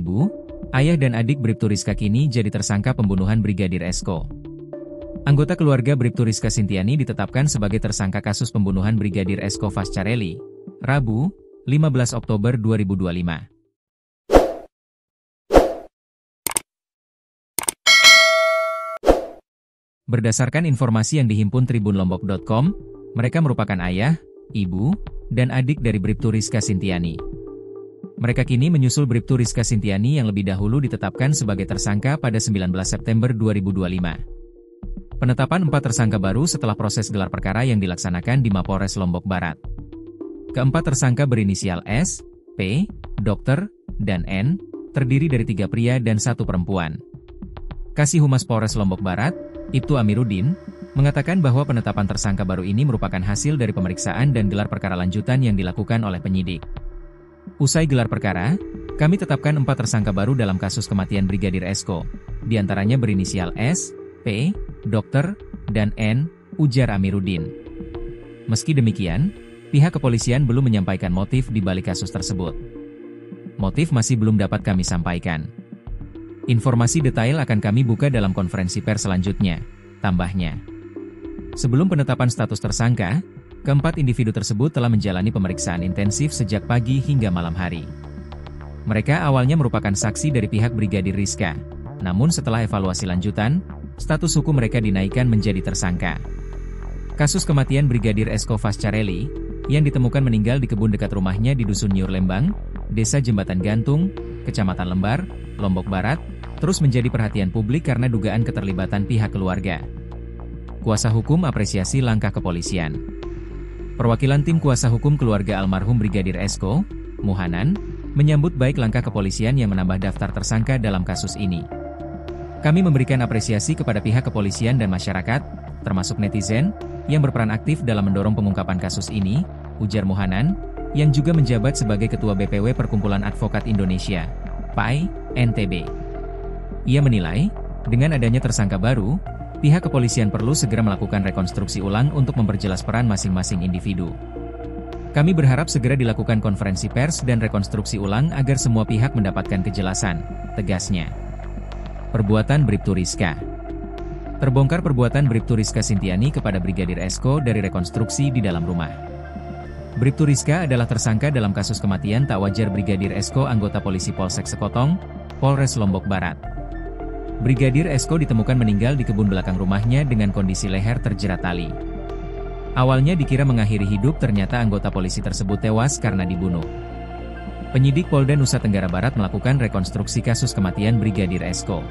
Ibu, ayah dan adik Bribtu Rizka kini jadi tersangka pembunuhan Brigadir Esko. Anggota keluarga Bribtu Rizka Sintiani ditetapkan sebagai tersangka kasus pembunuhan Brigadir Esko Fascarelli, Rabu, 15 Oktober 2025. Berdasarkan informasi yang dihimpun tribunlombok.com, mereka merupakan ayah, ibu, dan adik dari Bribtu Rizka Sintiani. Mereka kini menyusul Bribtu Rizka Sintiani yang lebih dahulu ditetapkan sebagai tersangka pada 19 September 2025. Penetapan 4 tersangka baru setelah proses gelar perkara yang dilaksanakan di Mapolres Lombok Barat. Keempat tersangka berinisial S, P, Dr, dan N, terdiri dari 3 pria dan 1 perempuan. Kasih Humas Polres Lombok Barat, Ibtu Amiruddin, mengatakan bahwa penetapan tersangka baru ini merupakan hasil dari pemeriksaan dan gelar perkara lanjutan yang dilakukan oleh penyidik. Usai gelar perkara, kami tetapkan 4 tersangka baru dalam kasus kematian Brigadir Esko, diantaranya berinisial S, P, Dr, dan N, ujar Amiruddin. Meski demikian, pihak kepolisian belum menyampaikan motif di balik kasus tersebut. Motif masih belum dapat kami sampaikan. Informasi detail akan kami buka dalam konferensi pers selanjutnya, tambahnya. Sebelum penetapan status tersangka, keempat individu tersebut telah menjalani pemeriksaan intensif sejak pagi hingga malam hari. Mereka awalnya merupakan saksi dari pihak Brigadir Rizka, namun setelah evaluasi lanjutan, status hukum mereka dinaikkan menjadi tersangka. Kasus kematian Brigadir Esko Fascarelli, yang ditemukan meninggal di kebun dekat rumahnya di Dusun Nyur Lembang, Desa Jembatan Gantung, Kecamatan Lembar, Lombok Barat, terus menjadi perhatian publik karena dugaan keterlibatan pihak keluarga. Kuasa hukum apresiasi langkah kepolisian. Perwakilan tim kuasa hukum keluarga almarhum Brigadir Esko, Muhanan, menyambut baik langkah kepolisian yang menambah daftar tersangka dalam kasus ini. Kami memberikan apresiasi kepada pihak kepolisian dan masyarakat, termasuk netizen, yang berperan aktif dalam mendorong pengungkapan kasus ini, ujar Muhanan, yang juga menjabat sebagai Ketua BPW Perkumpulan Advokat Indonesia, PAI, NTB. Ia menilai, dengan adanya tersangka baru, pihak kepolisian perlu segera melakukan rekonstruksi ulang untuk memperjelas peran masing-masing individu. Kami berharap segera dilakukan konferensi pers dan rekonstruksi ulang agar semua pihak mendapatkan kejelasan, tegasnya. Perbuatan Bribtu Rizka. Terbongkar perbuatan Bribtu Rizka Sintiani kepada Brigadir Esko dari rekonstruksi di dalam rumah. Bribtu Rizka adalah tersangka dalam kasus kematian tak wajar Brigadir Esko anggota polisi Polsek Sekotong, Polres Lombok Barat. Brigadir Esko ditemukan meninggal di kebun belakang rumahnya dengan kondisi leher terjerat tali. Awalnya dikira mengakhiri hidup, ternyata anggota polisi tersebut tewas karena dibunuh. Penyidik Polda Nusa Tenggara Barat melakukan rekonstruksi kasus kematian Brigadir Esko.